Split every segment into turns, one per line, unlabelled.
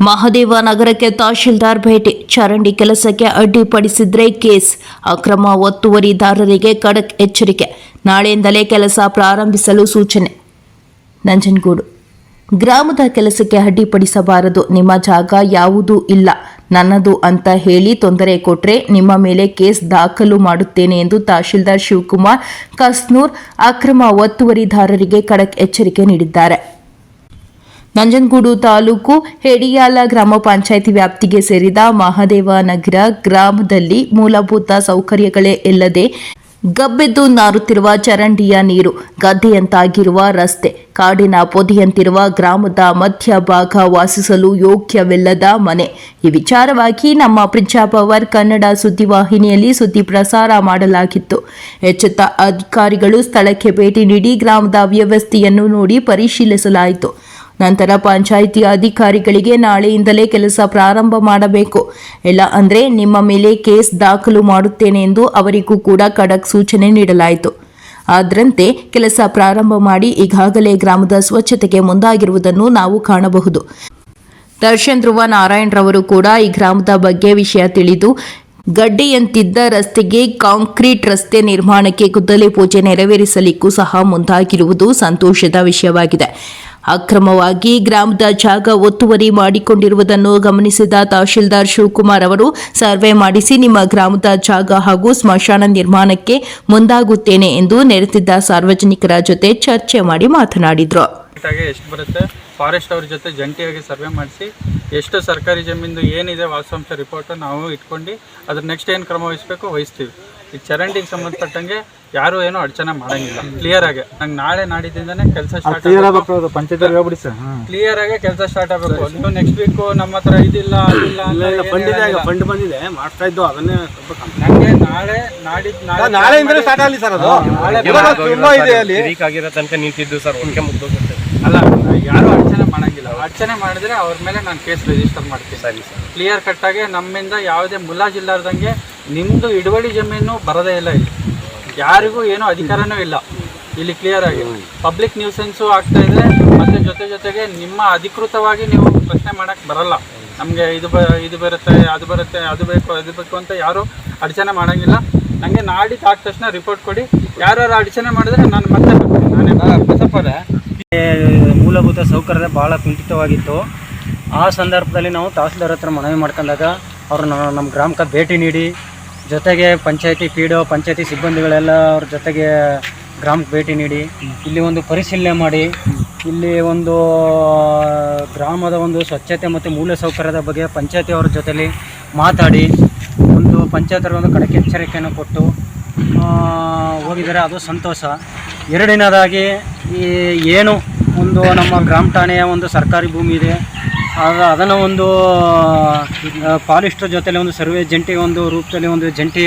ಮಹದೇವ ನಗರಕ್ಕೆ ತಹಶೀಲ್ದಾರ್ ಭೇಟಿ. ಚರಂಡಿ ಕೆಲಸಕ್ಕೆ ಅಡ್ಡಿಪಡಿಸಿದ್ರೆ ಕೇಸ್. ಅಕ್ರಮ ಒತ್ತುವರಿದಾರರಿಗೆ ಖಡಕ್ ಎಚ್ಚರಿಕೆ. ನಾಳೆಯಿಂದಲೇ ಕೆಲಸ ಪ್ರಾರಂಭಿಸಲು ಸೂಚನೆ. ನಂಜನಗೂಡು ಗ್ರಾಮದ ಕೆಲಸಕ್ಕೆ ಅಡ್ಡಿಪಡಿಸಬಾರದು. ನಿಮ್ಮ ಜಾಗ ಯಾವುದೂ ಇಲ್ಲ, ನನ್ನದು ಅಂತ ಹೇಳಿ ತೊಂದರೆ ಕೊಟ್ರೆ ನಿಮ್ಮ ಮೇಲೆ ಕೇಸ್ ದಾಖಲು ಮಾಡುತ್ತೇನೆ ಎಂದು ತಹಶೀಲ್ದಾರ್ ಶಿವಕುಮಾರ್ ಕಸ್ನೂರ್ ಅಕ್ರಮ ಒತ್ತುವರಿದಾರರಿಗೆ ಖಡಕ್ ಎಚ್ಚರಿಕೆ ನೀಡಿದ್ದಾರೆ. ನಂಜನಗೂಡು ತಾಲೂಕು ಹೆಡಿಯಾಲ ಗ್ರಾಮ ಪಂಚಾಯಿತಿ ವ್ಯಾಪ್ತಿಗೆ ಸೇರಿದ ಮಹದೇವ ನಗರ ಗ್ರಾಮದಲ್ಲಿ ಮೂಲಭೂತ ಸೌಕರ್ಯಗಳೇ ಇಲ್ಲದೆ ಗಬ್ಬೆದ್ದು ನಾರುತ್ತಿರುವ ಚರಂಡಿಯ ನೀರು, ಗದ್ದೆಯಂತಾಗಿರುವ ರಸ್ತೆ, ಕಾಡಿನ ಪೊದೆಯಂತಿರುವ ಗ್ರಾಮದ ಮಧ್ಯಭಾಗ ವಾಸಿಸಲು ಯೋಗ್ಯವಿಲ್ಲದ ಮನೆ. ಈ ವಿಚಾರವಾಗಿ ನಮ್ಮ ಪ್ರಜಾಪವರ್ ಕನ್ನಡ ಸುದ್ದಿವಾಹಿನಿಯಲ್ಲಿ ಸುದ್ದಿ ಪ್ರಸಾರ ಮಾಡಲಾಗಿತ್ತು. ಎಚ್ಚೆತ್ತ ಅಧಿಕಾರಿಗಳು ಸ್ಥಳಕ್ಕೆ ಭೇಟಿ ನೀಡಿ ಗ್ರಾಮದ ವ್ಯವಸ್ಥೆಯನ್ನು ನೋಡಿ ಪರಿಶೀಲಿಸಲಾಯಿತು. ನಂತರ ಪಂಚಾಯಿತಿ ಅಧಿಕಾರಿಗಳಿಗೆ ನಾಳೆಯಿಂದಲೇ ಕೆಲಸ ಪ್ರಾರಂಭ ಮಾಡಬೇಕು, ಇಲ್ಲ ಅಂದರೆ ನಿಮ್ಮ ಮೇಲೆ ಕೇಸ್ ದಾಖಲು ಮಾಡುತ್ತೇನೆ ಎಂದು ಅವರಿಗೂ ಕೂಡ ಖಡಕ್ ಸೂಚನೆ ನೀಡಲಾಯಿತು. ಅದರಂತೆ ಕೆಲಸ ಪ್ರಾರಂಭ ಮಾಡಿ ಈಗಾಗಲೇ ಗ್ರಾಮದ ಸ್ವಚ್ಛತೆಗೆ ಮುಂದಾಗಿರುವುದನ್ನು ನಾವು ಕಾಣಬಹುದು. ದರ್ಶನ್ ಧ್ರುವ ನಾರಾಯಣ್ ರವರು ಕೂಡ ಈ ಗ್ರಾಮದ ಬಗ್ಗೆ ವಿಷಯ ತಿಳಿದು ಗಡ್ಡೆಯಂತಿದ್ದ ರಸ್ತೆಗೆ ಕಾಂಕ್ರೀಟ್ ರಸ್ತೆ ನಿರ್ಮಾಣಕ್ಕೆ ಗುದ್ದಲಿ ಪೂಜೆ ನೆರವೇರಿಸಲಿಕ್ಕೂ ಸಹ ಮುಂದಾಗಿರುವುದು ಸಂತೋಷದ ವಿಷಯವಾಗಿದೆ. ಅಕ್ರಮವಾಗಿ ಗ್ರಾಮದ ಜಾಗ ಒತ್ತುವರಿ ಮಾಡಿಕೊಂಡಿರುವುದನ್ನು ಗಮನಿಸಿದ ತಹಶೀಲ್ದಾರ್ ಶಿವಕುಮಾರ್ ಅವರು ಸರ್ವೆ ಮಾಡಿಸಿ ನಿಮ್ಮ ಗ್ರಾಮದ ಜಾಗ ಹಾಗೂ ಸ್ಮಶಾನ ನಿರ್ಮಾಣಕ್ಕೆ ಮುಂದಾಗುತ್ತೇನೆ ಎಂದು ನೆರೆದಿದ್ದ ಸಾರ್ವಜನಿಕರ ಜೊತೆ ಚರ್ಚೆ ಮಾಡಿ ಮಾತನಾಡಿದರು.
ಎಷ್ಟು ಬರುತ್ತೆ ಫಾರೆಸ್ಟ್ ಅವ್ರ ಜೊತೆ ಜಂಟಿಯಾಗಿ ಸರ್ವೆ ಮಾಡಿಸಿ ಎಷ್ಟು ಸರ್ಕಾರಿ ಜಮೀನು ಏನಿದೆ ವಾಸ್ತವಾಂಶ ರಿಪೋರ್ಟ್ ನಾವು ಇಟ್ಕೊಂಡು ಅದ್ರ ನೆಕ್ಸ್ಟ್ ಏನು ಕ್ರಮ ವಹಿಸ್ತೀವಿ. ಈ ಚರಂಡಿಗೆ ಸಂಬಂಧಪಟ್ಟಂಗೆ ಯಾರು ಏನೋ ಅಡಚಣೆ ಮಾಡಂಗಿಲ್ಲ. ಕ್ಲಿಯರ್ ಆಗಿ ನಂಗೆ ನಾಳೆ ನಾಡಿದಿಂದನೇ ಕೆಲಸ ಸ್ಟಾರ್ಟ್ ಕ್ಲಿಯರ್ ಆಗಿ ಕೆಲಸ ಸ್ಟಾರ್ಟ್ ಆಗಬೇಕು. ನೀವು ನೆಕ್ಸ್ಟ್ ವೀಕ್ ನಮ್ಮ ಹತ್ರ ಇದಿಲ್ಲ
ಫಂಡ್ ಬಂದಿದೆ ಮಾಡ್ತಾ ಇದ್ದು ಅದನ್ನೇ
ನನಗೆ ನಾಳೆ ನಾಡಿದ್ದು
ಸ್ಟಾರ್ಟ್ ಆಗಲಿ ಸರ್.
ಅಲ್ಲ, ಯಾರು ಅಡಚಣೆ ಮಾಡಂಗಿಲ್ಲ. ಅಡಚಣೆ ಮಾಡಿದ್ರೆ ಅವ್ರ ಮೇಲೆ ನಾನು ಕೇಸ್ ರಿಜಿಸ್ಟರ್ ಮಾಡ್ತೀನಿ. ಸರಿ ಸರ್. ಕ್ಲಿಯರ್ ಕಟ್ಟಾಗಿ ನಮ್ಮಿಂದ ಯಾವುದೇ ಮುಲಾಜಿಲ್ಲಾರ್ದಂಗೆ ನಿಮ್ಮದು ಹಿಡುವಳಿ ಜಮೀನು ಬರೋದೇ ಇಲ್ಲ. ಇಲ್ಲಿ ಯಾರಿಗೂ ಏನೂ ಅಧಿಕಾರನೂ ಇಲ್ಲ. ಇಲ್ಲಿ ಕ್ಲಿಯರ್ ಆಗಿ ಪಬ್ಲಿಕ್ ನ್ಯೂಸೆನ್ಸು ಆಗ್ತಾ ಇದೆ. ಮತ್ತು ಜೊತೆಗೆ ನಿಮ್ಮ ಅಧಿಕೃತವಾಗಿ ನೀವು ಪ್ರಶ್ನೆ ಮಾಡೋಕ್ಕೆ ಬರಲ್ಲ. ನಮಗೆ ಇದು ಬರುತ್ತೆ, ಅದು ಬರುತ್ತೆ, ಅದು ಬೇಕು ಅಂತ ಯಾರು ಅಡಚಣೆ ಮಾಡೋಂಗಿಲ್ಲ. ನನಗೆ ನಾಡಿದ್ದು ಆದ ತಕ್ಷಣ ರಿಪೋರ್ಟ್ ಕೊಡಿ. ಯಾರು ಅಡಚಣೆ ಮಾಡಿದ್ರೆ ನಾನು ಮತ್ತೆ ಬರ್ತೀನಿ. ನಾನೇ
ಮೂಲಭೂತ ಸೌಕರ್ಯ ಭಾಳ ಕುಂಠಿತವಾಗಿತ್ತು. ಆ ಸಂದರ್ಭದಲ್ಲಿ ನಾವು ತಹಸೀಲ್ದಾರ್ ಹತ್ರ ಮನವಿ ಮಾಡ್ಕೊಂಡಾಗ ಅವರು ನಮ್ಮ ಗ್ರಾಮಕ್ಕೆ ಭೇಟಿ ನೀಡಿ, ಜೊತೆಗೆ ಪಂಚಾಯತಿ PDO ಪಂಚಾಯತಿ ಸಿಬ್ಬಂದಿಗಳೆಲ್ಲ ಅವ್ರ ಜೊತೆಗೆ ಗ್ರಾಮಕ್ಕೆ ಭೇಟಿ ನೀಡಿ ಇಲ್ಲಿ ಒಂದು ಪರಿಶೀಲನೆ ಮಾಡಿ, ಇಲ್ಲಿ ಒಂದು ಗ್ರಾಮದ ಒಂದು ಸ್ವಚ್ಛತೆ ಮತ್ತು ಮೂಲ ಸೌಕರ್ಯದ ಬಗ್ಗೆ ಪಂಚಾಯತಿ ಅವ್ರ ಜೊತೆಲಿ ಮಾತಾಡಿ ಒಂದು ಪಂಚಾಯತರ ಒಂದು ಖಡಕ್ ಎಚ್ಚರಿಕೆಯನ್ನು ಕೊಟ್ಟು ಹೋಗಿದ್ದಾರೆ. ಅದು ಸಂತೋಷ. ಎರಡನೇದಾಗಿ ಏನು ಒಂದು ನಮ್ಮ ಗ್ರಾಮ ಠಾಣೆಯ ಒಂದು ಸರ್ಕಾರಿ ಭೂಮಿ ಇದೆ, ಅದನ್ನು ಒಂದು ಪಾಲಿಸ್ಟರ್ ಜೊತೆಲಿ ಒಂದು ಸರ್ವೆ ಜಂಟಿ ಒಂದು ರೂಪದಲ್ಲಿ ಒಂದು ಜಂಟಿ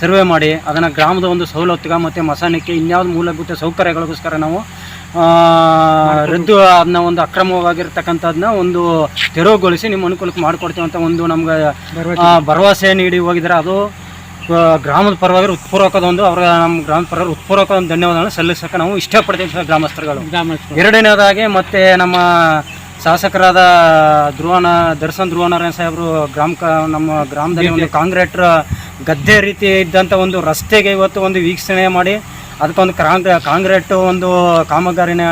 ಸರ್ವೆ ಮಾಡಿ ಅದನ್ನು ಗ್ರಾಮದ ಒಂದು ಸವಲತ್ತುಗ ಮತ್ತು ಮಸಾನಕ್ಕೆ ಇನ್ಯಾವುದು ಮೂಲಭೂತ ಸೌಕರ್ಯಗಳಿಗೋಸ್ಕರ ನಾವು ರದ್ದು ಅದನ್ನ ಒಂದು ಅಕ್ರಮವಾಗಿರ್ತಕ್ಕಂಥದ್ದನ್ನ ಒಂದು ತೆರವುಗೊಳಿಸಿ ನಿಮ್ಮ ಅನುಕೂಲಕ್ಕೆ ಮಾಡಿಕೊಡ್ತೀವಿ ಅಂತ ಒಂದು ನಮ್ಗೆ ಭರವಸೆ ನೀಡಿ ಹೋಗಿದ್ದಾರೆ. ಅದು ಗ್ರಾಮದ ಪರವಾಗಿ ಹೃತ್ಪೂರ್ವಕದ ಒಂದು ನಮ್ಮ ಗ್ರಾಮದ ಪರವಾಗಿ ಹೃತ್ಪೂರ್ವಕ ಒಂದು ಧನ್ಯವಾದಗಳನ್ನು ಸಲ್ಲಿಸೋಕೆ ನಾವು ಇಷ್ಟಪಡ್ತೀವಿ ಸರ್ ಗ್ರಾಮಸ್ಥರುಗಳು. ಎರಡನೇದಾಗಿ ಮತ್ತು ನಮ್ಮ ಶಾಸಕರಾದ ದರ್ಶನ್ ಧ್ರುವ ನಾರಾಯಣ್ ಸಾಹೇಬರು ನಮ್ಮ ಗ್ರಾಮದಲ್ಲಿ ಒಂದು ಕಾಂಕ್ರೀಟ್ ಗದ್ದೆ ರೀತಿ ಇದ್ದಂಥ ಒಂದು ರಸ್ತೆಗೆ ಇವತ್ತು ಒಂದು ವೀಕ್ಷಣೆ ಮಾಡಿ ಅದಕ್ಕೊಂದು ಕಾಂಕ್ರೀಟ್ ಒಂದು ಕಾಮಗಾರಿನ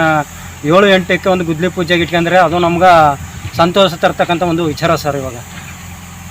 7-8ಕ್ಕೆ ಒಂದು ಗುದ್ದಲಿ ಪೂಜೆಗೆ ಇಟ್ಕೊಂಡ್ರೆ ಅದು ನಮ್ಗೆ ಸಂತೋಷ ತರ್ತಕ್ಕಂಥ ಒಂದು ವಿಚಾರ ಸರ್. ಇವಾಗ